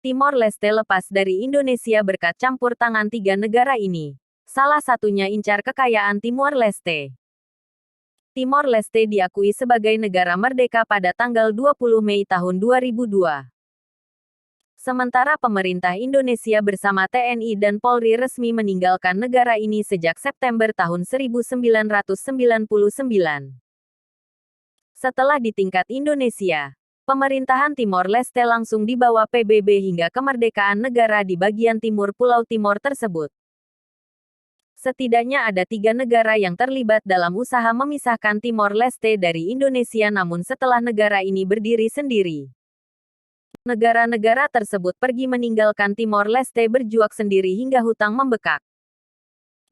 Timor Leste lepas dari Indonesia berkat campur tangan tiga negara ini. Salah satunya incar kekayaan Timor Leste. Timor Leste diakui sebagai negara merdeka pada tanggal 20 Mei tahun 2002. Sementara pemerintah Indonesia bersama TNI dan Polri resmi meninggalkan negara ini sejak September tahun 1999. Setelah di tingkat Indonesia, pemerintahan Timor Leste langsung dibawa PBB hingga kemerdekaan negara di bagian timur Pulau Timor tersebut. Setidaknya ada 3 negara yang terlibat dalam usaha memisahkan Timor Leste dari Indonesia, namun setelah negara ini berdiri sendiri, negara-negara tersebut pergi meninggalkan Timor Leste berjuang sendiri hingga hutang membekak.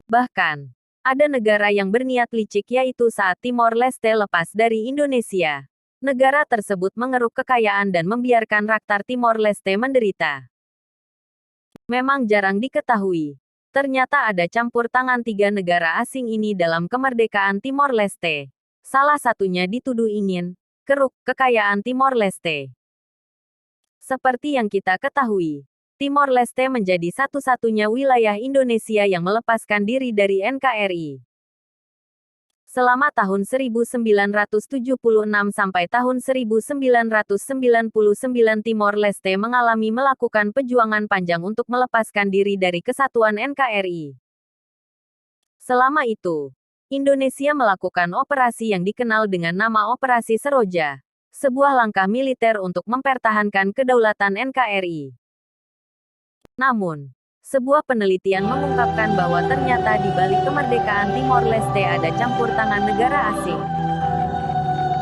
Bahkan, ada negara yang berniat licik, yaitu saat Timor Leste lepas dari Indonesia, negara tersebut mengeruk kekayaan dan membiarkan rakyat Timor Leste menderita. Memang jarang diketahui, ternyata ada campur tangan 3 negara asing ini dalam kemerdekaan Timor Leste. Salah satunya dituduh ingin keruk kekayaan Timor Leste. Seperti yang kita ketahui, Timor Leste menjadi satu-satunya wilayah Indonesia yang melepaskan diri dari NKRI. Selama tahun 1976 sampai tahun 1999 Timor Leste melakukan perjuangan panjang untuk melepaskan diri dari kesatuan NKRI. Selama itu, Indonesia melakukan operasi yang dikenal dengan nama Operasi Seroja, sebuah langkah militer untuk mempertahankan kedaulatan NKRI. Namun, sebuah penelitian mengungkapkan bahwa ternyata di balik kemerdekaan Timor Leste ada campur tangan negara asing.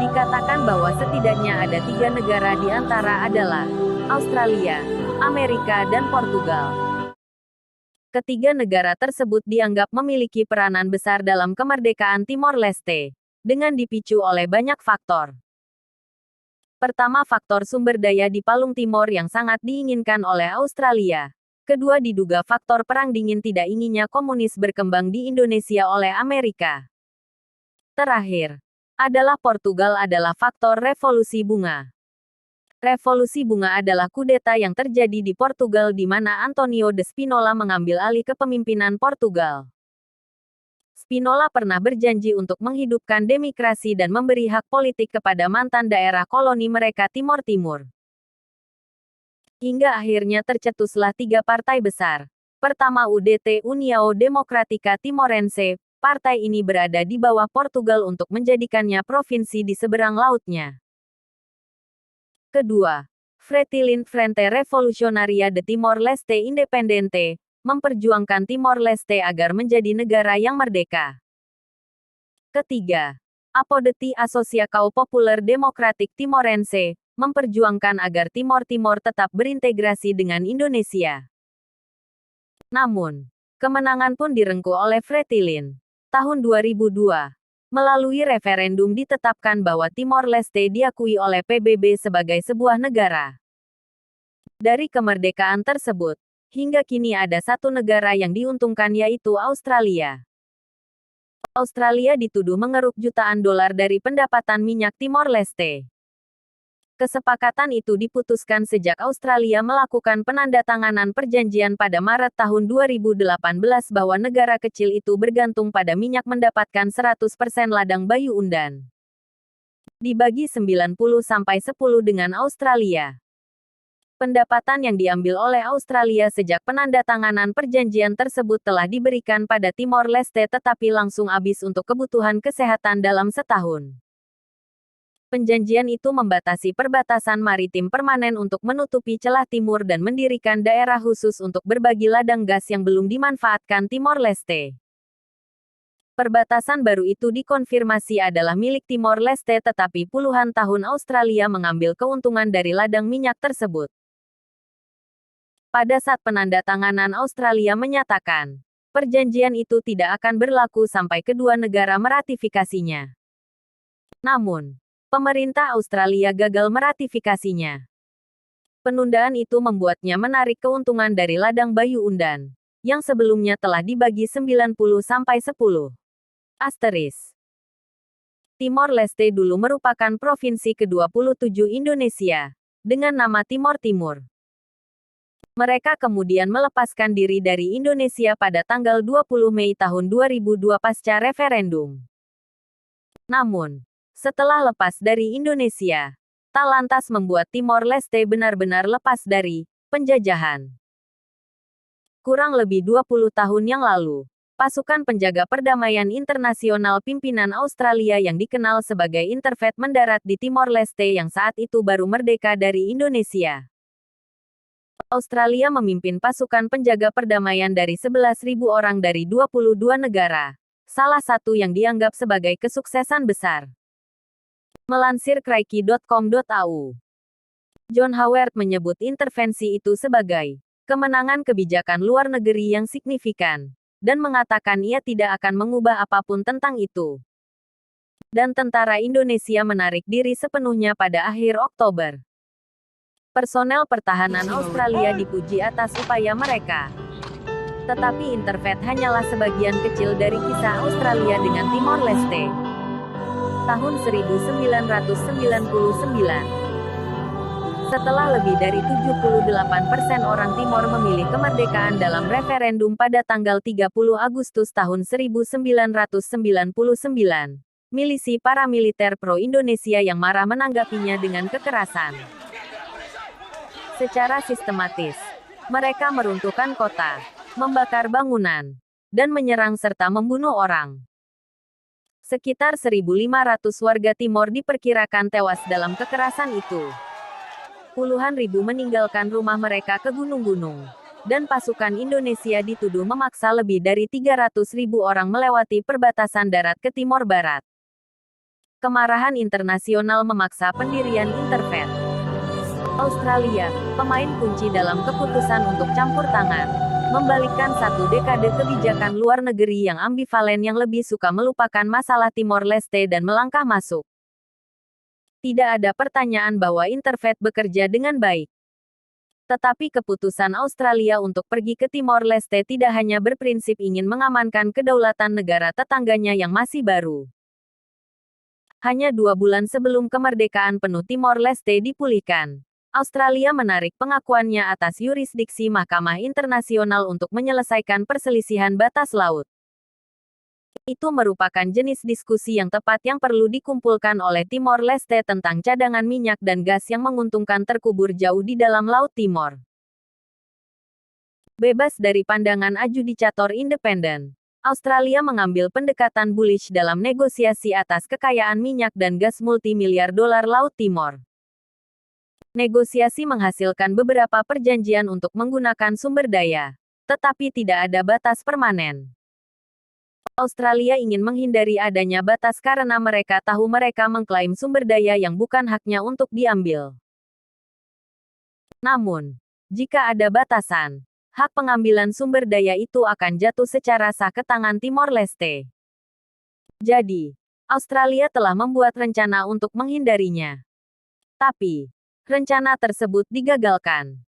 Dikatakan bahwa setidaknya ada 3 negara di antara adalah Australia, Amerika, dan Portugal. Ketiga negara tersebut dianggap memiliki peranan besar dalam kemerdekaan Timor Leste, dengan dipicu oleh banyak faktor. Pertama, faktor sumber daya di Palung Timor yang sangat diinginkan oleh Australia. Kedua, diduga faktor perang dingin tidak inginnya komunis berkembang di Indonesia oleh Amerika. Terakhir, adalah Portugal adalah faktor revolusi bunga. Revolusi bunga adalah kudeta yang terjadi di Portugal di mana Antonio de Spinola mengambil alih kepemimpinan Portugal. Spinola pernah berjanji untuk menghidupkan demokrasi dan memberi hak politik kepada mantan daerah koloni mereka Timor Timur. Hingga akhirnya tercetuslah 3 partai besar. Pertama, UDT União Democrática Timorense. Partai ini berada di bawah Portugal untuk menjadikannya provinsi di seberang lautnya. Kedua, Fretilin Frente Revolucionaria de Timor Leste Independente, memperjuangkan Timor Leste agar menjadi negara yang merdeka. Ketiga, Apodeti Asociação Popular Democratic Timorense, memperjuangkan agar Timor Timor tetap berintegrasi dengan Indonesia. Namun, kemenangan pun direngkuh oleh Fretilin. Tahun 2002, melalui referendum ditetapkan bahwa Timor Leste diakui oleh PBB sebagai sebuah negara. Dari kemerdekaan tersebut, hingga kini ada 1 negara yang diuntungkan, yaitu Australia. Australia dituduh mengeruk jutaan dolar dari pendapatan minyak Timor Leste. Kesepakatan itu diputuskan sejak Australia melakukan penandatanganan perjanjian pada Maret tahun 2018 bahwa negara kecil itu bergantung pada minyak mendapatkan 100% ladang Bayu Undan. Dibagi 90-10 dengan Australia. Pendapatan yang diambil oleh Australia sejak penandatanganan perjanjian tersebut telah diberikan pada Timor Leste tetapi langsung habis untuk kebutuhan kesehatan dalam setahun. Perjanjian itu membatasi perbatasan maritim permanen untuk menutupi celah timur dan mendirikan daerah khusus untuk berbagi ladang gas yang belum dimanfaatkan Timor Leste. Perbatasan baru itu dikonfirmasi adalah milik Timor Leste tetapi puluhan tahun Australia mengambil keuntungan dari ladang minyak tersebut. Pada saat penandatanganan Australia menyatakan, perjanjian itu tidak akan berlaku sampai kedua negara meratifikasinya. Namun, pemerintah Australia gagal meratifikasinya. Penundaan itu membuatnya menarik keuntungan dari ladang Bayu Undan, yang sebelumnya telah dibagi 90-10. Timor Leste dulu merupakan provinsi ke-27 Indonesia, dengan nama Timor Timur. Mereka kemudian melepaskan diri dari Indonesia pada tanggal 20 Mei tahun 2002 pasca referendum. Namun, setelah lepas dari Indonesia, tak lantas membuat Timor Leste benar-benar lepas dari penjajahan. Kurang lebih 20 tahun yang lalu, pasukan penjaga perdamaian internasional pimpinan Australia yang dikenal sebagai Interfet mendarat di Timor Leste yang saat itu baru merdeka dari Indonesia. Australia memimpin pasukan penjaga perdamaian dari 11.000 orang dari 22 negara, salah satu yang dianggap sebagai kesuksesan besar. Melansir Crikey.com.au, John Howard menyebut intervensi itu sebagai kemenangan kebijakan luar negeri yang signifikan, dan mengatakan ia tidak akan mengubah apapun tentang itu. Dan tentara Indonesia menarik diri sepenuhnya pada akhir Oktober. Personel pertahanan Australia dipuji atas upaya mereka. Tetapi Interfet hanyalah sebagian kecil dari kisah Australia dengan Timor Leste. Tahun 1999. Setelah lebih dari 78% orang Timor memilih kemerdekaan dalam referendum pada tanggal 30 Agustus tahun 1999, milisi paramiliter pro-Indonesia yang marah menanggapinya dengan kekerasan. Secara sistematis, mereka meruntuhkan kota, membakar bangunan, dan menyerang serta membunuh orang. Sekitar 1.500 warga Timor diperkirakan tewas dalam kekerasan itu. Puluhan ribu meninggalkan rumah mereka ke gunung-gunung. Dan pasukan Indonesia dituduh memaksa lebih dari 300.000 orang melewati perbatasan darat ke Timor Barat. Kemarahan internasional memaksa pendirian Interfet. Australia, pemain kunci dalam keputusan untuk campur tangan, membalikkan satu dekade kebijakan luar negeri yang ambivalen yang lebih suka melupakan masalah Timor Leste dan melangkah masuk. Tidak ada pertanyaan bahwa Interfet bekerja dengan baik. Tetapi keputusan Australia untuk pergi ke Timor Leste tidak hanya berprinsip ingin mengamankan kedaulatan negara tetangganya yang masih baru. Hanya 2 bulan sebelum kemerdekaan penuh Timor Leste dipulihkan, Australia menarik pengakuannya atas yurisdiksi Mahkamah Internasional untuk menyelesaikan perselisihan batas laut. Itu merupakan jenis diskusi yang tepat yang perlu dikumpulkan oleh Timor Leste tentang cadangan minyak dan gas yang menguntungkan terkubur jauh di dalam Laut Timor. Bebas dari pandangan adjudikator independen, Australia mengambil pendekatan bullish dalam negosiasi atas kekayaan minyak dan gas multimiliar dolar Laut Timor. Negosiasi menghasilkan beberapa perjanjian untuk menggunakan sumber daya, tetapi tidak ada batas permanen. Australia ingin menghindari adanya batas karena mereka tahu mereka mengklaim sumber daya yang bukan haknya untuk diambil. Namun, jika ada batasan, hak pengambilan sumber daya itu akan jatuh secara sah ke tangan Timor Leste. Jadi, Australia telah membuat rencana untuk menghindarinya. Tapi, rencana tersebut digagalkan.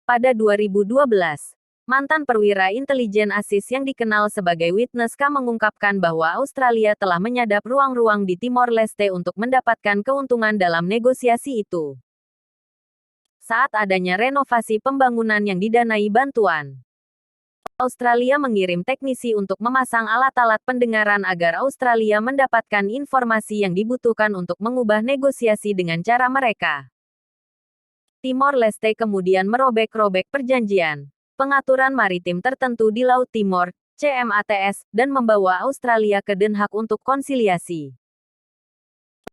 Pada 2012, mantan perwira intelijen ASIS yang dikenal sebagai Witness K mengungkapkan bahwa Australia telah menyadap ruang-ruang di Timor Leste untuk mendapatkan keuntungan dalam negosiasi itu. Saat adanya renovasi pembangunan yang didanai bantuan, Australia mengirim teknisi untuk memasang alat-alat pendengaran agar Australia mendapatkan informasi yang dibutuhkan untuk mengubah negosiasi dengan cara mereka. Timor Leste kemudian merobek-robek perjanjian pengaturan maritim tertentu di Laut Timor, CMATS, dan membawa Australia ke Den Haag untuk konsiliasi.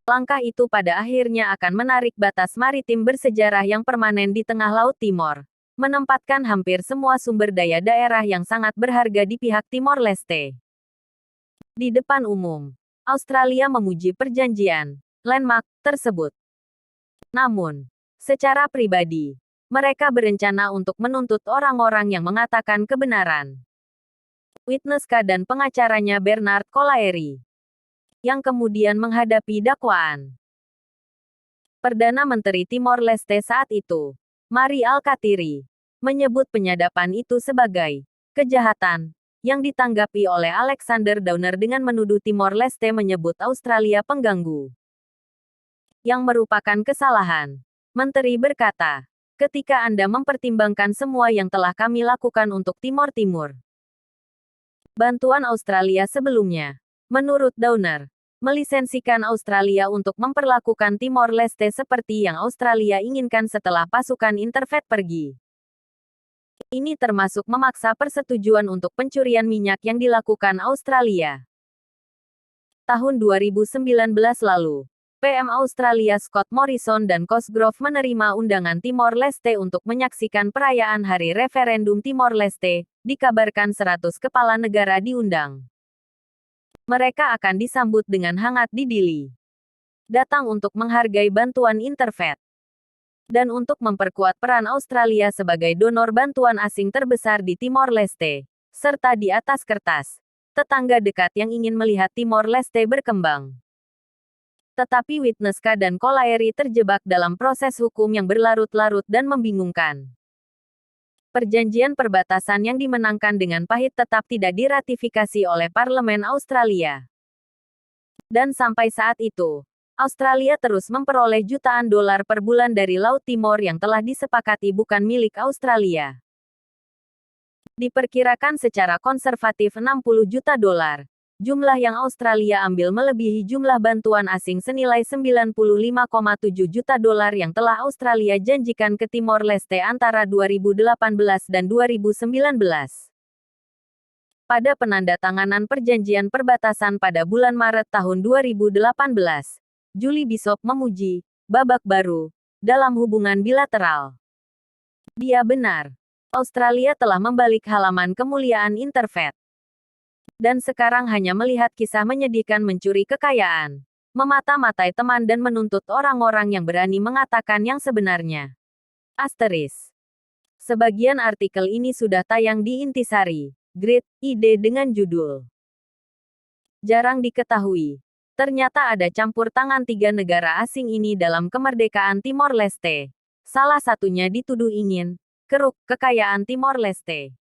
Langkah itu pada akhirnya akan menarik batas maritim bersejarah yang permanen di tengah Laut Timor, menempatkan hampir semua sumber daya daerah yang sangat berharga di pihak Timor Leste. Di depan umum, Australia memuji perjanjian landmark tersebut. Namun, secara pribadi, mereka berencana untuk menuntut orang-orang yang mengatakan kebenaran. Witness K dan pengacaranya Bernard Collaery, yang kemudian menghadapi dakwaan. Perdana Menteri Timor Leste saat itu, Mari Alkatiri, menyebut penyadapan itu sebagai kejahatan, yang ditanggapi oleh Alexander Downer dengan menuduh Timor Leste menyebut Australia pengganggu. Yang merupakan kesalahan. Menteri berkata, ketika Anda mempertimbangkan semua yang telah kami lakukan untuk Timor Timur. Bantuan Australia sebelumnya. Menurut Downer, melisensikan Australia untuk memperlakukan Timor Leste seperti yang Australia inginkan setelah pasukan Interfed pergi. Ini termasuk memaksa persetujuan untuk pencurian minyak yang dilakukan Australia. Tahun 2019 lalu, PM Australia Scott Morrison dan Cosgrove menerima undangan Timor Leste untuk menyaksikan perayaan Hari Referendum Timor Leste, dikabarkan 100 kepala negara diundang. Mereka akan disambut dengan hangat di Dili. Datang untuk menghargai bantuan Interfed. Dan untuk memperkuat peran Australia sebagai donor bantuan asing terbesar di Timor Leste, serta di atas kertas, tetangga dekat yang ingin melihat Timor Leste berkembang. Tetapi Witness-K dan Kolaeri terjebak dalam proses hukum yang berlarut-larut dan membingungkan. Perjanjian perbatasan yang dimenangkan dengan pahit tetap tidak diratifikasi oleh Parlemen Australia. Dan sampai saat itu, Australia terus memperoleh jutaan dolar per bulan dari Laut Timor yang telah disepakati bukan milik Australia. Diperkirakan secara konservatif 60 juta dolar. Jumlah yang Australia ambil melebihi jumlah bantuan asing senilai 95,7 juta dolar yang telah Australia janjikan ke Timor Leste antara 2018 dan 2019. Pada penandatanganan perjanjian perbatasan pada bulan Maret tahun 2018, Julie Bishop memuji babak baru dalam hubungan bilateral. Dia benar. Australia telah membalik halaman kemuliaan Interfed. Dan sekarang hanya melihat kisah menyedihkan mencuri kekayaan, memata-matai teman dan menuntut orang-orang yang berani mengatakan yang sebenarnya. Asteris. Sebagian artikel ini sudah tayang di Intisari, Great Ide dengan judul Jarang Diketahui. Ternyata ada campur tangan 3 negara asing ini dalam kemerdekaan Timor Leste. Salah satunya dituduh ingin keruk kekayaan Timor Leste.